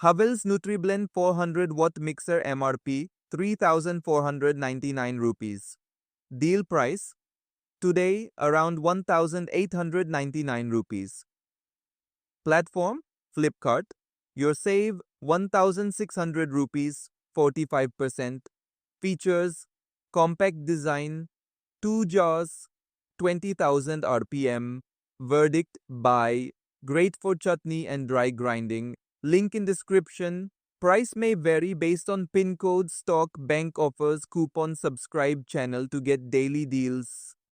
Havells Nutri Blend 400 watt mixer MRP 3,499 rupees. Deal price today around 1,899 rupees. Platform Flipkart. Your save 1,600 rupees 45%. Features compact design, 2 jars, 20,000 RPM. Verdict buy. Great for chutney and dry grinding. Link in description. Price may vary based on pin code, stock, bank offers, coupon, subscribe channel to get daily deals.